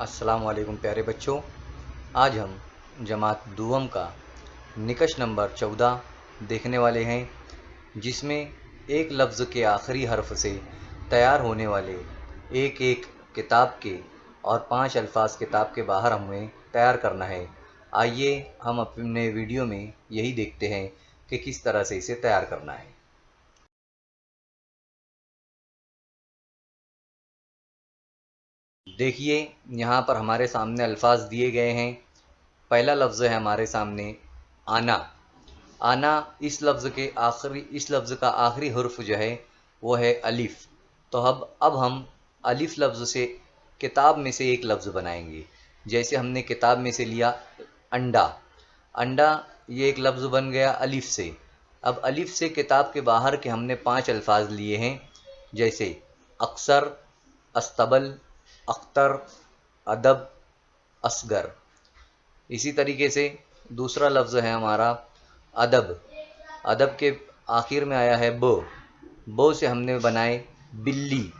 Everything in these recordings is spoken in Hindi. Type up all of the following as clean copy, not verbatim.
अस्सलाम वालेकुम प्यारे बच्चों। आज हम जमात दुअम का निकश नंबर 14 देखने वाले हैं, जिसमें एक लफ्ज़ के आखिरी हर्फ से तैयार होने वाले एक एक किताब के और 5 अल्फाज किताब के बाहर हमें तैयार करना है। आइए हम अपने वीडियो में यही देखते हैं कि किस तरह से इसे तैयार करना है। देखिए, यहाँ पर हमारे सामने अल्फाज दिए गए हैं। पहला लफ्ज़ है हमारे सामने आना। आना इस लफ्ज़ का आखिरी हुर्फ जो है वो है अलिफ। तो अब हम अलिफ लफ्ज़ से किताब में से एक लफ्ज़ बनाएंगे। जैसे हमने किताब में से लिया अंडा। अंडा ये एक लफ्ज़ बन गया अलिफ से। अब अलिफ से किताब के बाहर के हमने 5 अल्फाज लिए हैं, जैसे अक्सर, अस्तबल, अख्तर, अदब, असगर। इसी तरीके से दूसरा लफ्ज़ है हमारा अदब। अदब के आखिर में आया है बो से हमने बनाए बिल्ली।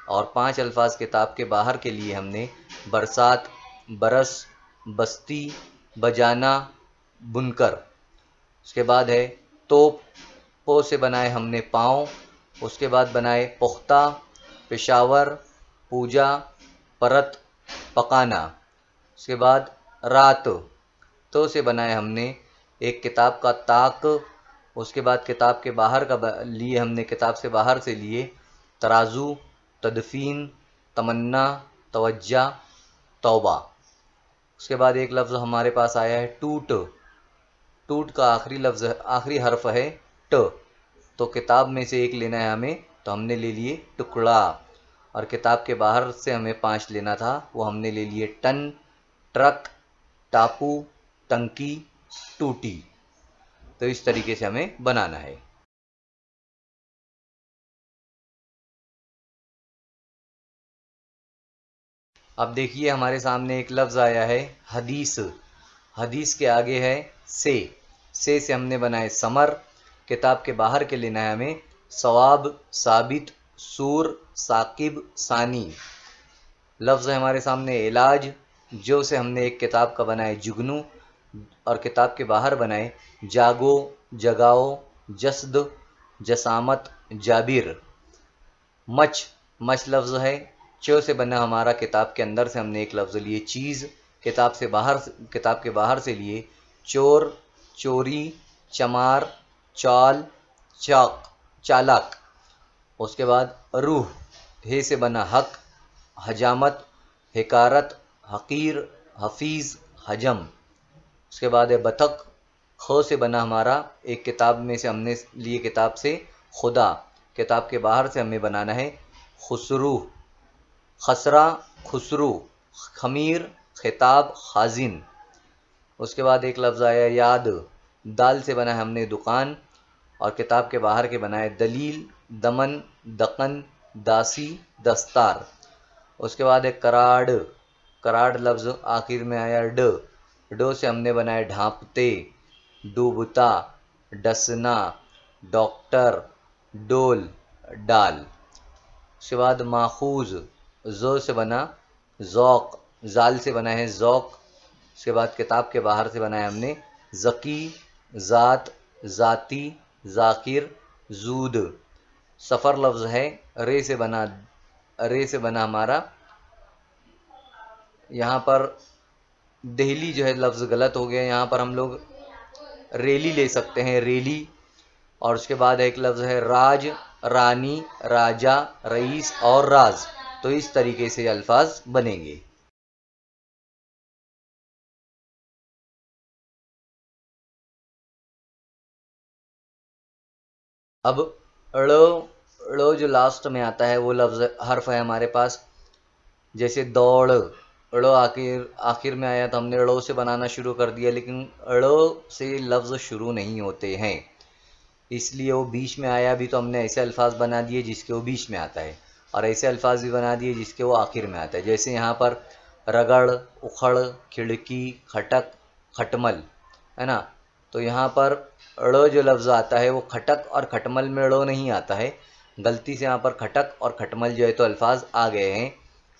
और 5 अल्फाज किताब के बाहर के लिए हमने बरसात, बरस, बस्ती, बजाना, बुनकर। उसके बाद है तोप। पो से बनाए हमने पाँव। उसके बाद बनाए पुख्ता, पेशावर, पूजा, परत, पकाना। उसके बाद रात। तो से बनाए हमने एक किताब का ताक। उसके बाद किताब के बाहर का लिए हमने किताब से बाहर से लिए तराजू, तदफीन, तमन्ना, तवज्जा, तौबा। उसके बाद एक लफ्ज़ हमारे पास आया है टूट। टूट का आखिरी हर्फ है ट। तो किताब में से एक लेना है हमें, तो हमने ले लिए टुकड़ा। और किताब के बाहर से हमें 5 लेना था, वो हमने ले लिए टन, ट्रक, टापू, टंकी, टूटी। तो इस तरीके से हमें बनाना है। अब देखिए, हमारे सामने एक लफ्ज़ आया है हदीस। हदीस के आगे है से हमने बनाए समर। किताब के बाहर के लेना है हमें सवाब, साबित, सूर, साकिब, सानी। लफ्ज़ है हमारे सामने इलाज। जो से हमने एक किताब का बनाए जुगनू और किताब के बाहर बनाए जागो, जगाओ, जस्द, जसामत, जाबिर। मच लफ्ज़ है। चो से बना हमारा किताब के अंदर से हमने एक लफ्ज़ लिए चीज़। किताब के बाहर से लिए चोर, चोरी, चमार, चाल, चालाक। उसके बाद रूह। हे से बना हक, हजामत, हिकारत, हकीर, हफीज़, हजम। उसके बाद है बतख। ख से बना हमारा एक किताब में से हमने लिए किताब से खुदा। किताब के बाहर से हमें बनाना है खुसरू, खसरा, खुसरू, खमीर, खिताब, खाजिन। उसके बाद एक लफ्ज़ आया याद। दाल से बना है हमने दुकान और किताब के बाहर के बनाए दलील, दमन, दकन, दासी, दस्तार। उसके बाद है कराड़। कराड़ लफ्ज़ आखिर में आया डो से हमने बनाए ढांपते, डूबता, डसना, डॉक्टर, डोल, डाल। उसके बाद माखूज। जो से बना ज़ौक़। जाल से बना है ज़ौक़। उसके बाद किताब के बाहर से बनाया हमने ज़की, ज़ात, ज़ाती, ज़ाकिर, जूद। सफ़र लफ्ज़ है। रे से बना हमारा, यहाँ पर दहली जो है लफ्ज़ गलत हो गया। यहाँ पर हम लोग रेली ले सकते हैं, रेली। और उसके बाद एक लफ्ज़ है राज, रानी, राजा, रईस और राज। तो इस तरीके से अल्फाज बनेंगे। अब ड़ो जो लास्ट में आता है वो लफ्ज़ हर्फ है हमारे पास। जैसे दौड़। ड़ो आखिर में आया तो हमने ड़ो से बनाना शुरू कर दिया, लेकिन ड़ो से लफ्ज़ शुरू नहीं होते हैं, इसलिए वो बीच में आया भी तो हमने ऐसे अल्फाज बना दिए जिसके वो बीच में आता है, और ऐसे अल्फाज भी बना दिए जिसके वो आखिर में आता है। जैसे यहाँ पर रगड़, उखड़, खिड़की, खटक, खटमल, है ना। तो यहाँ पर ड़ जो लफ्ज़ आता है वो खटक और खटमल में ड़ नहीं आता है, गलती से यहाँ पर खटक और खटमल जो है तो अल्फाज आ गए हैं।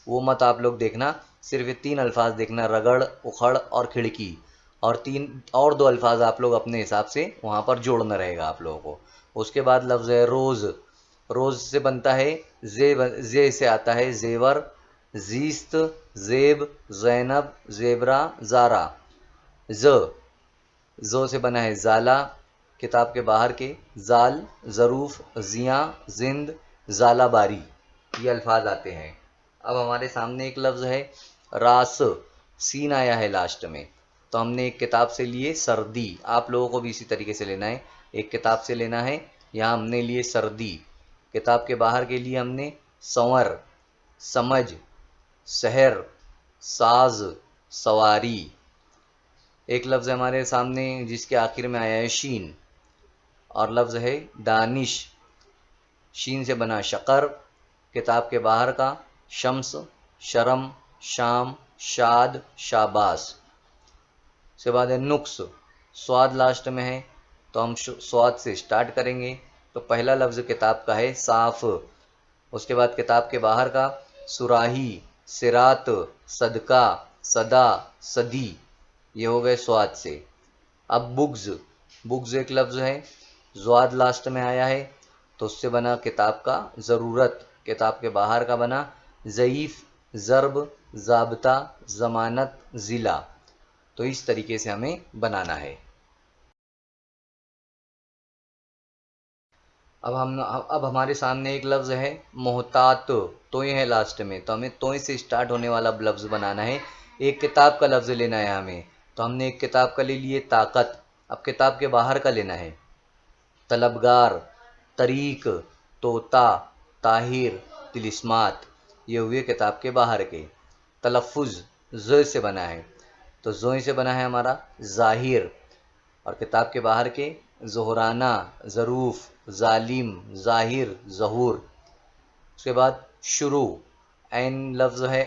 वो मत आप लोग देखना, सिर्फ ये 3 अल्फाज देखना, रगड़, उखड़ और खिड़की, और 3 और 2 अल्फाज आप लोग अपने हिसाब से वहाँ पर जोड़ना रहेगा आप लोगों को। उसके बाद लफ्ज़ है रोज़। रोज़ से बनता है जे से आता है जेवर, जीस्त, जेब, जैनब, जेबरा, ज़ारा। जो से बना है ज़ाला, किताब के बाहर के, ज़ाल, ज़रूफ़, ज़ियाँ, जिंद, ज़ाला बारी, ये अल्फाज आते हैं। अब हमारे सामने एक लफ्ज़ है रास, सीन आया है लास्ट में, तो हमने एक किताब से लिए सर्दी, आप लोगों को भी इसी तरीके से लेना है, एक किताब से लेना है। यहाँ हमने लिए सर्दी, किताब के बाहर के लिए हमने संवर, समझ, शहर, साज, सवारी। एक लफ्ज़ है हमारे सामने जिसके आखिर में आया है शीन, और लफ्ज़ है दानिश, शीन से बना शकर, किताब के बाहर का शम्स, शरम, शाम, शाद, शाबाश। उसके बाद है नुक्स, स्वाद लास्ट में है, तो हम स्वाद से स्टार्ट करेंगे। तो पहला लफ्ज़ किताब का है साफ, उसके बाद किताब के बाहर का सुराही, सिरात, सदका, सदा, सदी, ये हो गए स्वाद से। अब बुग्ज, बुग्ज एक लफ्ज़ है, ज़्वाद लास्ट में आया है, तो उससे बना किताब का ज़रूरत, किताब के बाहर का बना ज़ईफ़, ज़र्ब, ज़ाब्ता, ज़मानत, ज़िला। तो इस तरीके से हमें बनाना है। अब हमारे सामने एक लफ्ज़ है मोहतात, तोय है लास्ट में, तो हमें तोय से स्टार्ट होने वाला लफ्ज़ बनाना है। एक किताब का लफ्ज़ लेना है हमें, तो हमने एक किताब का ले लिए ताकत, अब किताब के बाहर का लेना है तलबगार, तरीक, तोता, ताहिर, तिलिस्मात, ये हुए किताब के बाहर के। तलफ़ुज़ ज़ से बना है, तो ज़ोई से बना है हमारा ज़ाहिर, और किताब के बाहर के ज़ोहराना, ज़रूफ़, ज़ालिम, ज़ाहिर, ज़हूर। उसके बाद शुरू, ऐन लफ्ज़ है,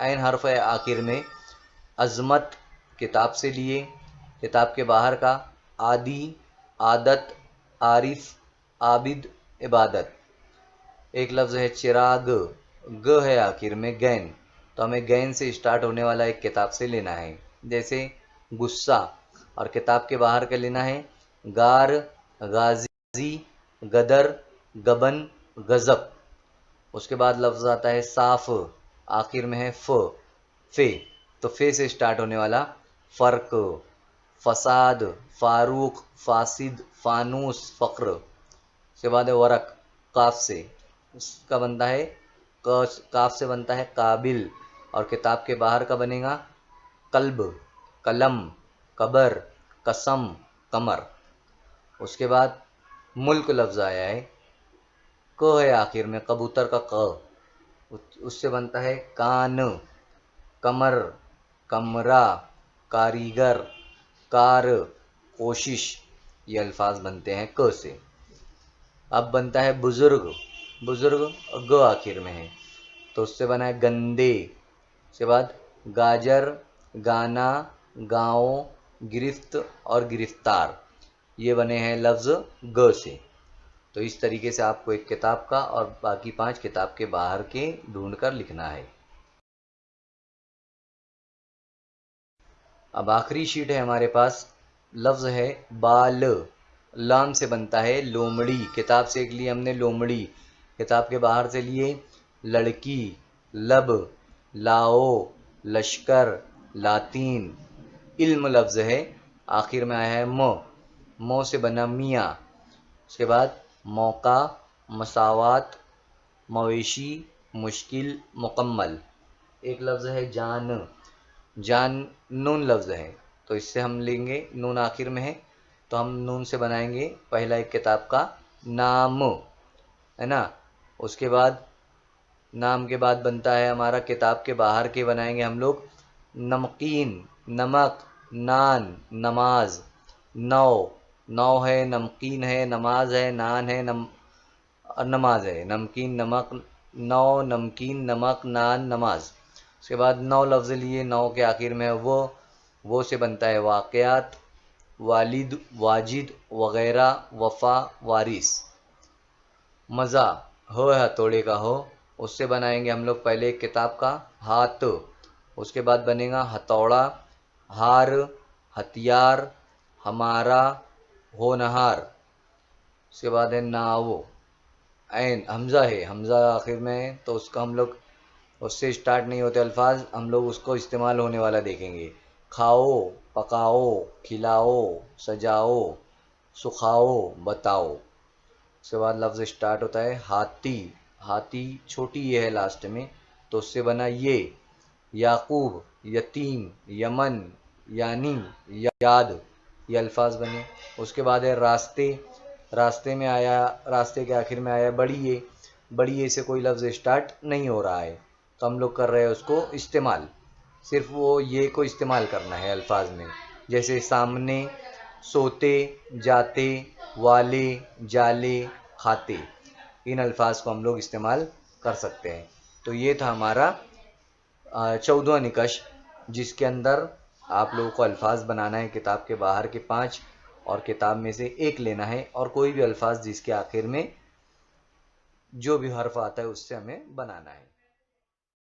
ऐन हर्फ है आखिर में, अज़मत, किताब से लिए, किताब के बाहर का आदि, आदत, आरिफ, आबिद, इबादत। एक लफ्ज़ है चिराग, ग है आखिर में, गैन, तो हमें गैन से स्टार्ट होने वाला एक किताब से लेना है, जैसे गुस्सा, और किताब के बाहर का लेना है गार, गाजी, गदर, गबन, गज़ब। उसके बाद लफ्ज़ आता है साफ, आखिर में है फे, तो फे से स्टार्ट होने वाला फ़र्क, फसाद, फारूक, फासिद, फानूस, फ़क्र। उसके बाद है वरक, काफ से, उसका बनता है काफ से बनता है काबिल, और किताब के बाहर का बनेगा कल्ब, कलम, कबर, कसम, कमर। उसके बाद मुल्क लफ्ज़ आया है, क है आखिर में, कबूतर का क, उससे बनता है कान, कमर, कमरा, कारीगर, कार, कोशिश, ये अल्फाज बनते हैं क से। अब बनता है बुज़ुर्ग, बुज़ुर्ग ग आखिर में है, तो उससे बना है गंदे। उसके बाद गाजर, गाना, गाँव, गिरफ्त और गिरफ्तार, ये बने हैं लफ्ज़ ग से। तो इस तरीके से आपको एक किताब का और बाकी 5 किताब के बाहर के ढूंढ कर लिखना है। अब आखिरी शीट है हमारे पास, लफ्ज़ है बाल, लाम से बनता है लोमड़ी, किताब से एक लिए हमने लोमड़ी, किताब के बाहर से लिए लड़की, लब, लाओ, लश्कर, लातीन। इल्म लफ्ज़ है, आखिर में आया है मो से बना मियाँ। उसके बाद मौका, मसावात, मवेशी, मुश्किल, मुकम्मल। एक लफ्ज़ है जान, जान नून लफ्ज़ है, तो इससे हम लेंगे, नून आखिर में है, तो हम नून से बनाएंगे पहला एक किताब का नाम, है ना। उसके बाद नाम के बाद बनता है हमारा, किताब के बाहर के बनाएंगे हम लोग नमकीन, नमक, नान, नमाज। नौ है, नमकीन है, नमाज है, नान है, और नमाज है, नमकीन, नमक, नौ, नमकीन, नमक, नान, नमाज। उसके बाद 9 लफ्ज़ लिए, 9 के आखिर में वो से बनता है वाक़यात, वालिद, वाजिद, वग़ैरह, वफ़ा, वारिस। मज़ा, हो हथौड़े का हो, उससे बनाएंगे हम लोग पहले एक किताब का हाथ, उसके बाद बनेगा हथौड़ा, हार, हथियार, हमारा, होनहार। उसके बाद है नाव, ऐन, हमज़ा है, हमज़ा आखिर में है तो उसका हम लोग, उससे स्टार्ट नहीं होते अल्फाज, हम लोग उसको इस्तेमाल होने वाला देखेंगे। खाओ, पकाओ, खिलाओ, सजाओ, सुखाओ, बताओ। उसके बाद लफ्ज़ स्टार्ट होता है हाथी, हाथी छोटी ये है लास्ट में तो उससे बना ये। याकूब, यतीम, यमन, यानी, याद, ये अल्फाज बने। उसके बाद है रास्ते, रास्ते में आया, रास्ते के आखिर में आया बड़ी ये, बड़ी ये से कोई लफ्ज़ स्टार्ट नहीं हो रहा है तो हम लोग कर रहे हैं उसको इस्तेमाल, सिर्फ वो ये को इस्तेमाल करना है अल्फाज में। जैसे सामने, सोते, जाते, वाले, जाले, खाते, इन अल्फाज को हम लोग इस्तेमाल कर सकते हैं। तो ये था हमारा 14वां निकश, जिसके अंदर आप लोगों को अल्फाज बनाना है किताब के बाहर के 5 और किताब में से एक लेना है और कोई भी अल्फाज जिसके आखिर में जो भी हर्फ आता है उससे हमें बनाना है।